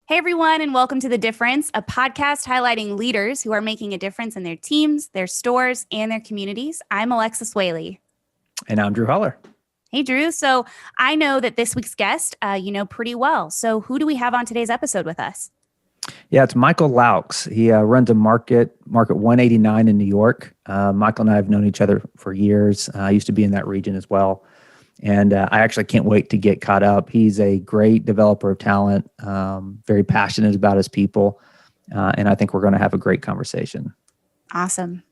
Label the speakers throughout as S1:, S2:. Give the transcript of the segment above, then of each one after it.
S1: Hey, everyone, and welcome to The Difference, a podcast highlighting leaders who are making a difference in their teams, their stores, and their communities. I'm Alexis Whaley.
S2: And I'm Drew Holler.
S1: Hey, Drew. So I know that this week's guest, you know pretty well. So who do we have on today's episode with us?
S2: Yeah, it's Michael Laux. He runs a market 189 in New York. Michael and I have known each other for years. I used to be in that region as well. And I actually can't wait to get caught up. He's a great developer of talent, very passionate about his people. And I think we're going to have a great conversation.
S1: Awesome.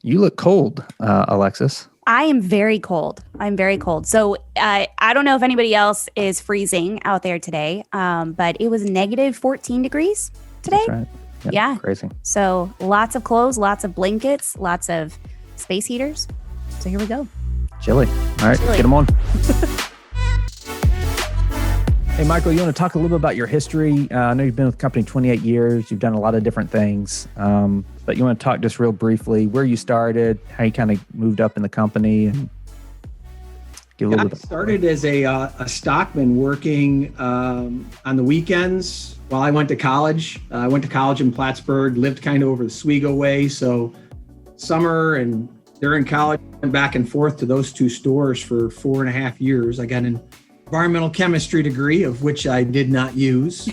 S2: You look cold, Alexis.
S1: I am very cold. I'm very cold. So I don't know if anybody else is freezing out there today, but it was negative 14 degrees today.
S2: That's right. Yep,
S1: yeah.
S2: Crazy.
S1: So lots of clothes, lots of blankets, lots of space heaters. So here we go.
S2: Chilly. All right, Get them on. Hey, Michael, you want to talk a little bit about your history? I know you've been with the company 28 years. You've done a lot of different things. But you want to talk just real briefly where you started, how you kind of moved up in the company, and give a little bit.
S3: I started as a stockman working on the weekends while I went to college. I went to college in Plattsburgh, lived kind of over the Oswego way. So summer and during college, I went back and forth to those two stores for 4.5 years. I got an environmental chemistry degree, of which I did not use.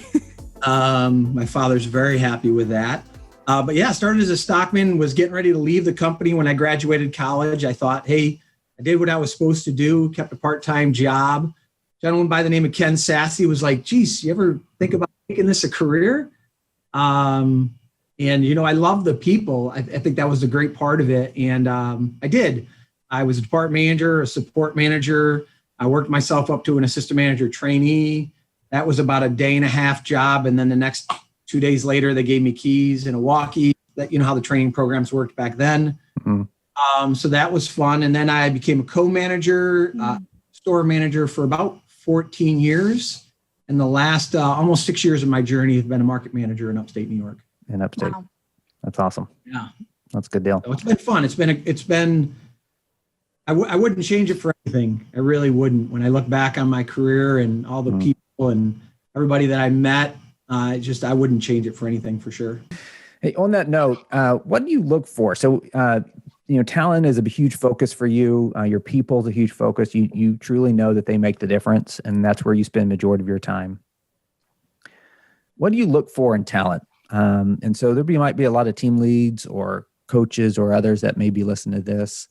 S3: My father's very happy with that. But yeah, started as a stockman, was getting ready to leave the company when I graduated college. I thought, hey, I did what I was supposed to do, kept a part-time job. A gentleman by the name of Ken Sassy was like, geez, you ever think about making this a career? And, you know, I love the people. I think that was a great part of it. And I did. I was a department manager, a support manager. I worked myself up to an assistant manager trainee. That was about a 1.5-day job. And then the next 2 days later, they gave me keys and a walkie. That, you know how the training programs worked back then. Mm-hmm. So that was fun. And then I became a co-manager, store manager for about 14 years. And the last almost 6 years of my journey have been a market manager in upstate New York.
S2: In upstate. Wow. That's awesome.
S3: Yeah.
S2: That's a good deal.
S3: So it's been fun. It's been, I wouldn't change it for anything. I really wouldn't. When I look back on my career and all the people and everybody that I met, I wouldn't change it for anything, for sure.
S2: Hey, on that note, what do you look for? So, talent is a huge focus for you. Your people is a huge focus. You truly know that they make the difference, and that's where you spend the majority of your time. What do you look for in talent? And so might be a lot of team leads or coaches or others that may be listening to this.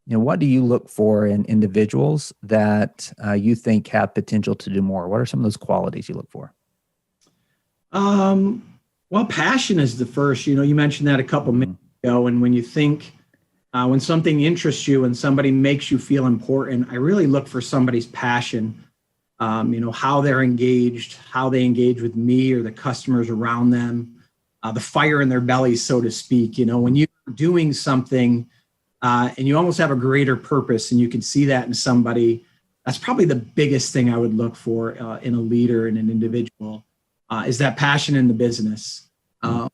S2: What do you look for in individuals that you think have potential to do more? What are some of those qualities you look for?
S3: Well, passion is the first. You mentioned that a couple minutes ago. And when you think, when something interests you and somebody makes you feel important, I really look for somebody's passion. How they're engaged, how they engage with me or the customers around them, the fire in their bellies, so to speak. When you're doing something and you almost have a greater purpose and you can see that in somebody, that's probably the biggest thing I would look for in a leader and an individual, is that passion in the business. How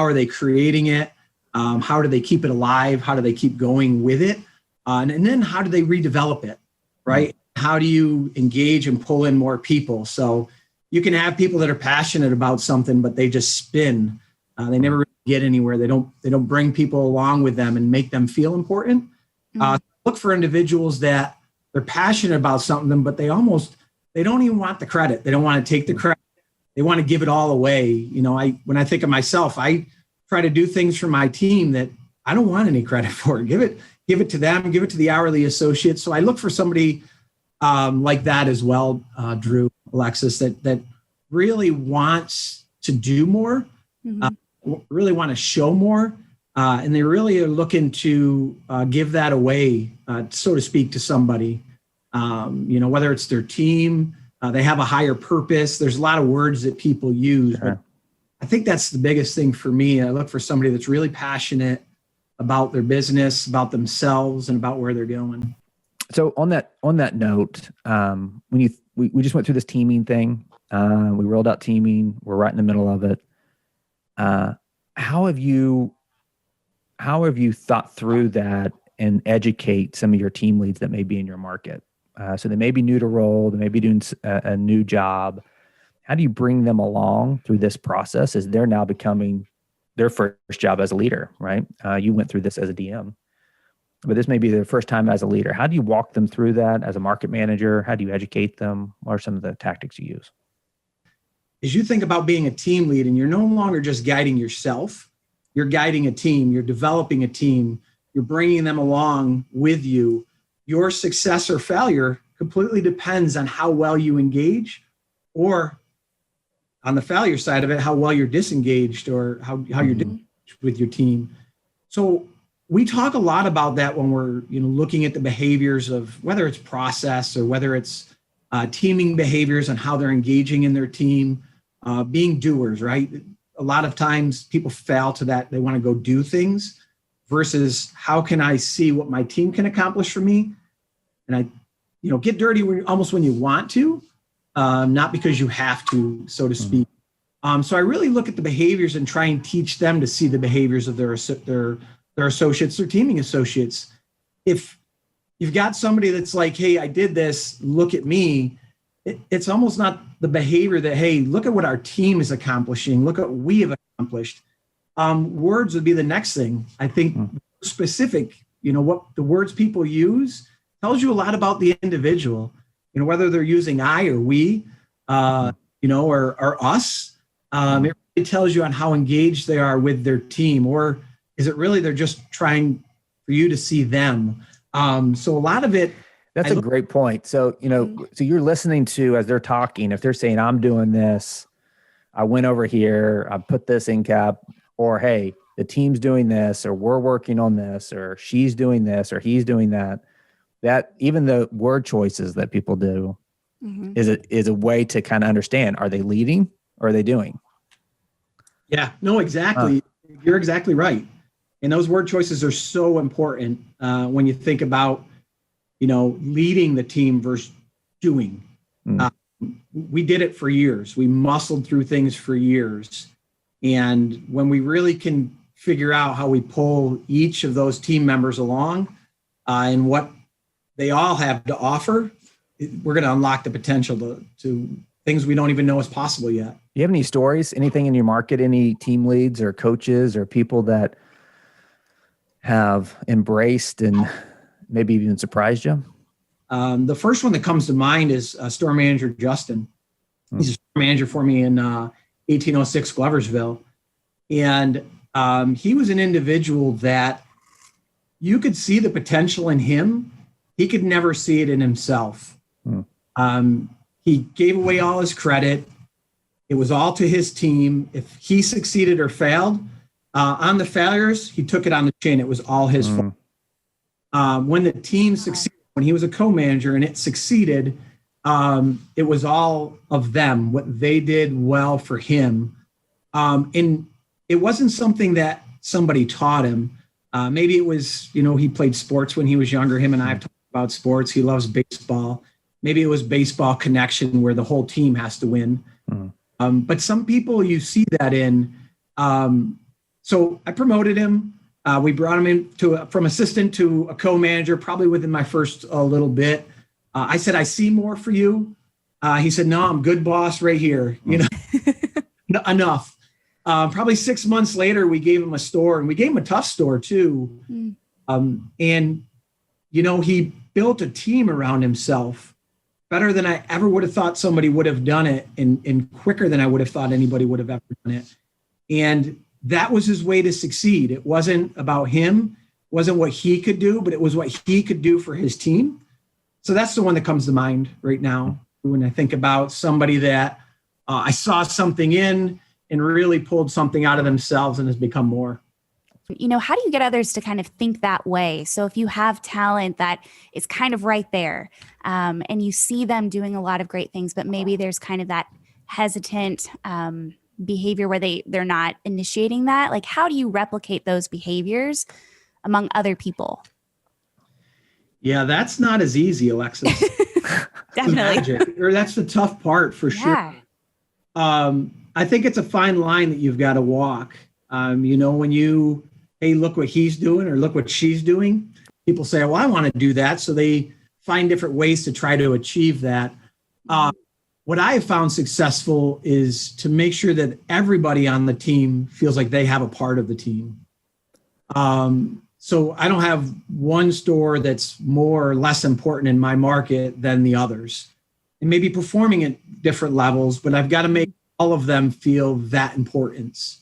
S3: are they creating it? How do they keep it alive? How do they keep going with it? And then how do they redevelop it, right? How do you engage and pull in more people? So you can have people that are passionate about something, but they just spin. They never really get anywhere. They don't bring people along with them and make them feel important. Look for individuals that they're passionate about something, but they don't even want the credit. They don't want to take the credit. They want to give it all away. When I think of myself, I try to do things for my team that I don't want any credit for. Give it to them, give it to the hourly associates. So I look for somebody like that as well, Drew, Alexis, that really wants to do more, really want to show more, and they really are looking to give that away, so to speak, to somebody. Whether it's their team, they have a higher purpose. There's a lot of words that people use, but I think that's the biggest thing for me. I look for somebody that's really passionate about their business, about themselves, and about where they're going.
S2: So on that note, when we just went through this teaming thing, we rolled out teaming. We're right in the middle of it. How have you thought through that and educate some of your team leads that may be in your market? So they may be new to role, they may be doing a new job, how do you bring them along through this process as they're now becoming their first job as a leader, right? You went through this as a DM, but this may be their first time as a leader. How do you walk them through that as a market manager? How do you educate them? What are some of the tactics you use?
S3: As you think about being a team lead, and you're no longer just guiding yourself, you're guiding a team, you're developing a team, you're bringing them along with you. Your success or failure completely depends on how well you engage, or on the failure side of it, how well you're disengaged, or how you're disengaged with your team. So we talk a lot about that when we're looking at the behaviors of whether it's process or whether it's teaming behaviors and how they're engaging in their team, being doers, right? A lot of times people fail to that. They want to go do things versus how can I see what my team can accomplish for me? And I, get dirty almost when you want to, not because you have to, so to speak. So I really look at the behaviors and try and teach them to see the behaviors of their associates, their teaming associates. If you've got somebody that's like, hey, I did this, look at me, it's almost not the behavior that, hey, look at what our team is accomplishing, look at what we have accomplished. Words would be the next thing. I think specific, what the words people use tells you a lot about the individual, whether they're using I or we, or us. It really tells you on how engaged they are with their team, or is it really they're just trying for you to see them? So a lot of it.
S2: That's a great point. So, so you're listening to, as they're talking, if they're saying, I'm doing this, I went over here, I put this in cap, or, hey, the team's doing this, or we're working on this, or she's doing this, or he's doing that, that even the word choices that people do is a way to kind of understand, are they leading or are they doing?
S3: Yeah, no, exactly. You're exactly right. And those word choices are so important when you think about, leading the team versus doing. We did it for years. We muscled through things for years. And when we really can figure out how we pull each of those team members along and what they all have to offer, we're going to unlock the potential to things we don't even know is possible yet.
S2: Do you have any stories, anything in your market, any team leads or coaches or people that have embraced and maybe even surprised you?
S3: The first one that comes to mind is store manager Justin. He's a store manager for me in 1806 Gloversville. And he was an individual that you could see the potential in him. He could never see it in himself. He gave away all his credit. It was all to his team. If he succeeded or failed, on the failures, he took it on the chin. It was all his fault. When the team succeeded, when he was a co-manager and it succeeded, it was all of them, what they did well for him. And it wasn't something that somebody taught him. Maybe it was, he played sports when he was younger. Him and I have talked about sports. He loves baseball. Maybe it was baseball connection where the whole team has to win. But some people you see that in. So I promoted him. We brought him in from assistant to a co-manager, probably within my first little bit. I said, I see more for you. He said, no, I'm good, boss, right here. Enough. Probably 6 months later, we gave him a store, and we gave him a tough store too. And, he built a team around himself better than I ever would have thought somebody would have done it, and quicker than I would have thought anybody would have ever done it. And that was his way to succeed. It wasn't about him, wasn't what he could do, but it was what he could do for his team. So that's the one that comes to mind right now when I think about somebody that I saw something in and really pulled something out of themselves and has become more.
S1: How do you get others to kind of think that way? So if you have talent that is kind of right there and you see them doing a lot of great things, but maybe there's kind of that hesitant behavior where they're not initiating that, like how do you replicate those behaviors among other people?
S3: Yeah, that's not as easy, Alexis.
S1: Definitely.
S3: Or that's the tough part for sure. I think it's a fine line that you've got to walk. When you, hey, look what he's doing or look what she's doing, people say, well, I want to do that. So they find different ways to try to achieve that. what I have found successful is to make sure that everybody on the team feels like they have a part of the team. So I don't have one store that's more or less important in my market than the others, and maybe performing at different levels, but I've got to make all of them feel that importance.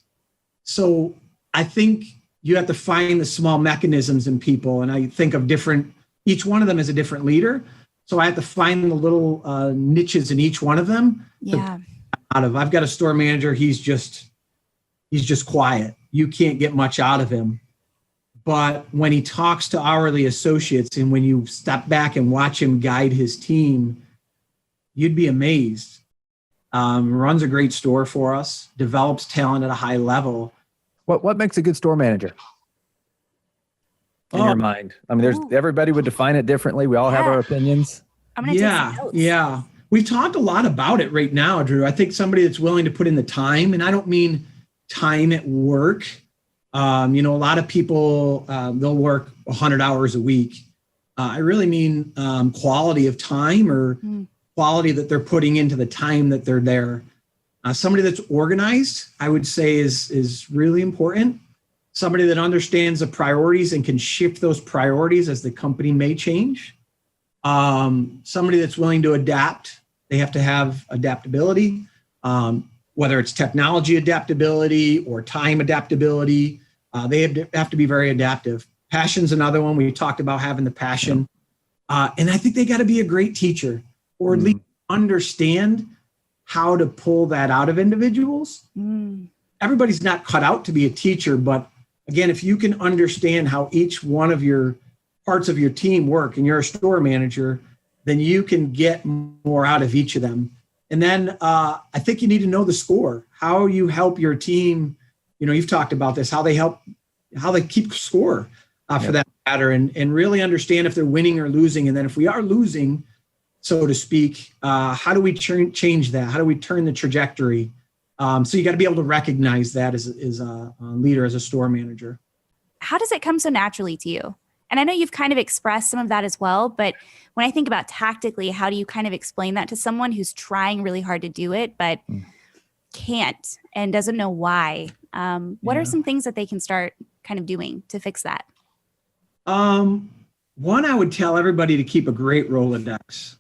S3: So I think you have to find the small mechanisms in people. And I think of each one of them is a different leader. So I have to find the little niches in each one of them.
S1: Yeah.
S3: I've got a store manager. He's just quiet. You can't get much out of him. But when he talks to hourly associates and when you step back and watch him guide his team, you'd be amazed. Runs a great store for us, develops talent at a high level.
S2: What makes a good store manager in your mind? I mean, everybody would define it differently. We all have our opinions.
S1: I'm going to take some notes.
S3: Yeah. We've talked a lot about it right now, Drew. I think somebody that's willing to put in the time, and I don't mean time at work. A lot of people, they'll work 100 hours a week. I really mean quality of time or quality that they're putting into the time that they're there. Somebody that's organized, I would say, is really important. Somebody that understands the priorities and can shift those priorities as the company may change. Somebody that's willing to adapt. They have to have adaptability, whether it's technology adaptability or time adaptability. They have to be very adaptive. Passion's another one. We talked about having the passion. And I think they got to be a great teacher, or at least understand how to pull that out of individuals. Everybody's not cut out to be a teacher, but again, if you can understand how each one of your parts of your team work and you're a store manager, then you can get more out of each of them. And then I think you need to know the score, how you help your team. You've talked about this, how they keep score for that matter, and really understand if they're winning or losing. And then if we are losing, so to speak, how do we change that? How do we turn the trajectory? So you got to be able to recognize that as a leader, as a store manager.
S1: How does it come so naturally to you? And I know you've kind of expressed some of that as well, but when I think about tactically, how do you kind of explain that to someone who's trying really hard to do it, but can't and doesn't know why? What are some things that they can start kind of doing to fix that?
S3: One, I would tell everybody to keep a great Rolodex.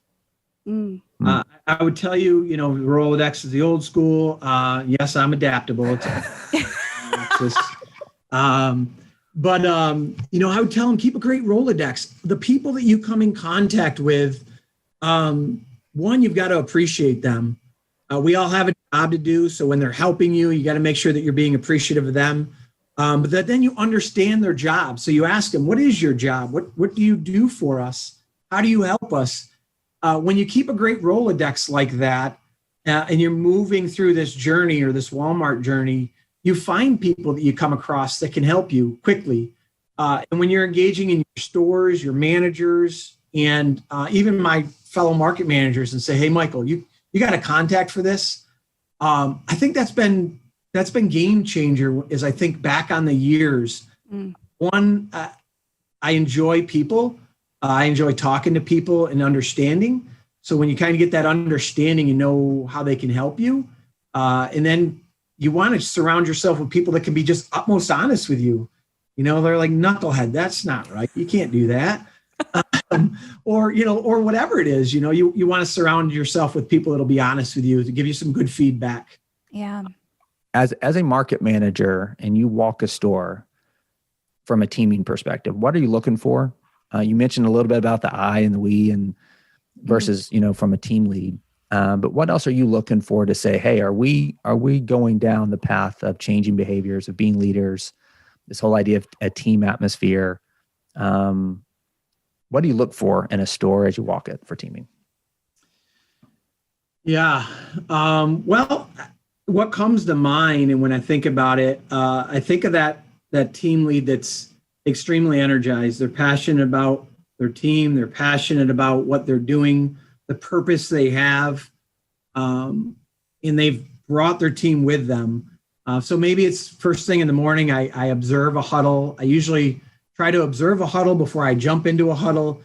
S3: I would tell you, Rolodex is the old school. Yes, I'm adaptable. But I would tell them, keep a great Rolodex. The people that you come in contact with, one, you've got to appreciate them. We all have a job to do. So when they're helping you, you got to make sure that you're being appreciative of them. But that then you understand their job. So you ask them, what is your job? What do you do for us? How do you help us? When you keep a great Rolodex like that, and you're moving through this journey or this Walmart journey, you find people that you come across that can help you quickly. And when you're engaging in your stores, your managers, and even my fellow market managers, and say, hey, Michael, you got a contact for this? I think that's been game changer as I think back on the years. One, I enjoy people. I enjoy talking to people and understanding. So when you kind of get that understanding, you know how they can help you. And then you want to surround yourself with people that can be just utmost honest with you. They're like, knucklehead, that's not right. You can't do that. Or whatever it is, you want to surround yourself with people that'll be honest with you, to give you some good feedback.
S1: Yeah.
S2: As a market manager and you walk a store from a teaming perspective, what are you looking for? You mentioned a little bit about the I and the we and versus, from a team lead. But what else are you looking for to say, hey, are we going down the path of changing behaviors, of being leaders, this whole idea of a team atmosphere? What do you look for in a store as you walk it for teaming?
S3: Yeah. Well, what comes to mind, and when I think about it, I think of that team lead that's extremely energized. They're passionate about their team. They're passionate about what they're doing, the purpose they have, and they've brought their team with them. So maybe it's first thing in the morning, I observe a huddle. I usually try to observe a huddle before I jump into a huddle,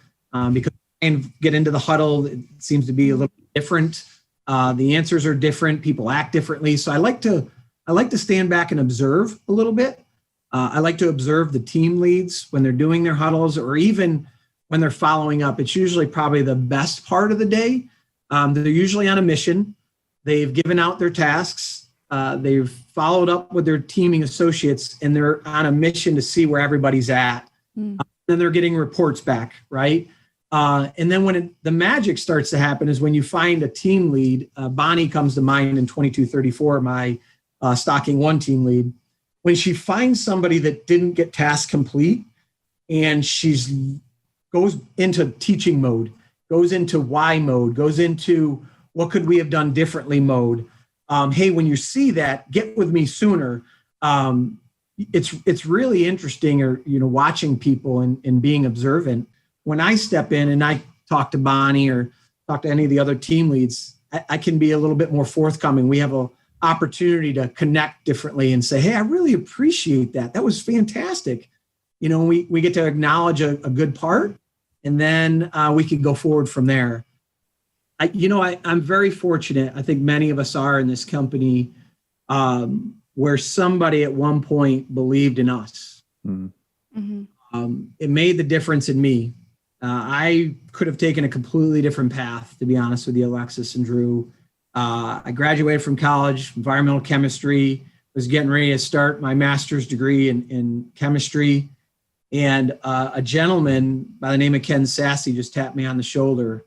S3: because and get into the huddle, it seems to be a little different The answers are different. People act differently. So I like to stand back and observe a little bit. I like to observe the team leads when they're doing their huddles, or even when they're following up. It's usually probably the best part of the day. They're usually on a mission. They've given out their tasks. They've followed up with their teaming associates, and they're on a mission to see where everybody's at. Then they're getting reports back, right? And then when the magic starts to happen is when you find a team lead. Bonnie comes to mind in 2234, my stocking one team lead. When she finds somebody that didn't get task complete, and goes into teaching mode, goes into why mode, goes into what could we have done differently mode. Hey, when you see that, get with me sooner. It's really interesting, or watching people and being observant. When I step in and I talk to Bonnie or talk to any of the other team leads, I can be a little bit more forthcoming. We have an opportunity to connect differently and say, hey, I really appreciate that. That was fantastic. We get to acknowledge a good part, and then we can go forward from there. I'm very fortunate. I think many of us are in this company, where somebody at one point believed in us. Mm-hmm. It made the difference in me. I could have taken a completely different path, to be honest with you, Alexis and Drew. I graduated from college, environmental chemistry, was getting ready to start my master's degree in chemistry. And a gentleman by the name of Ken Sassy just tapped me on the shoulder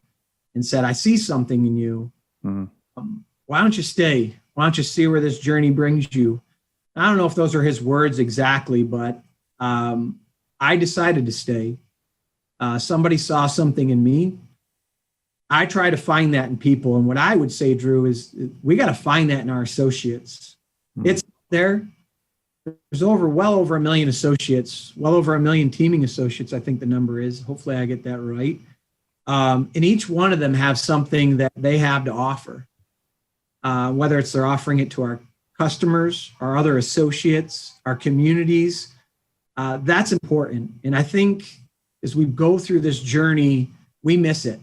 S3: and said, I see something in you. Mm-hmm. Why don't you stay? Why don't you see where this journey brings you? I don't know if those are his words exactly, but I decided to stay. Somebody saw something in me. I try to find that in people. And what I would say, Drew, is we got to find that in our associates. Mm-hmm. It's there. There's well over 1 million associates, well over 1 million teaming associates, I think the number is. Hopefully I get that right. And each one of them have something that they have to offer, whether it's they're offering it to our customers, our other associates, our communities. That's important. And I think as we go through this journey, we miss it.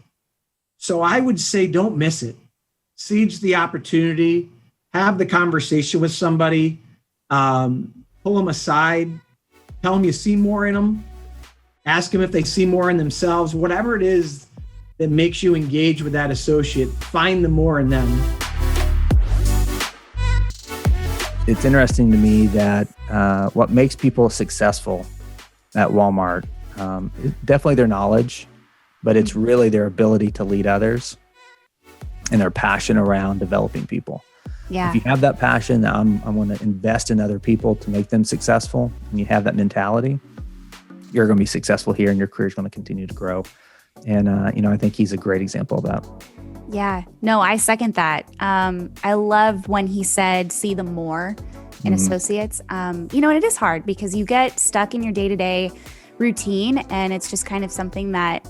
S3: So I would say don't miss it. Seize the opportunity, have the conversation with somebody, pull them aside, tell them you see more in them, ask them if they see more in themselves, whatever it is that makes you engage with that associate, find the more in them.
S2: It's interesting to me that what makes people successful at Walmart, is definitely their knowledge, but it's really their ability to lead others and their passion around developing people.
S1: Yeah.
S2: If you have that passion, I'm going to invest in other people to make them successful, and you have that mentality, you're going to be successful here, and your career is going to continue to grow. And, I think he's a great example of that.
S1: Yeah, no, I second that. I love when he said, see the more in associates. And it is hard because you get stuck in your day-to-day routine, and it's just kind of something that,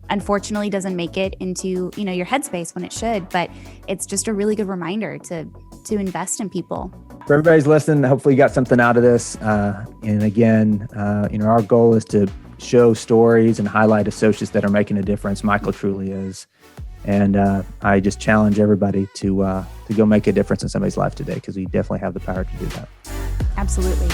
S1: unfortunately doesn't make it into, your headspace when it should, but it's just a really good reminder to invest in people.
S2: For everybody's listening, hopefully you got something out of this. And again, our goal is to show stories and highlight associates that are making a difference. Michael truly is. And I just challenge everybody to go make a difference in somebody's life today, because we definitely have the power to do that.
S1: Absolutely.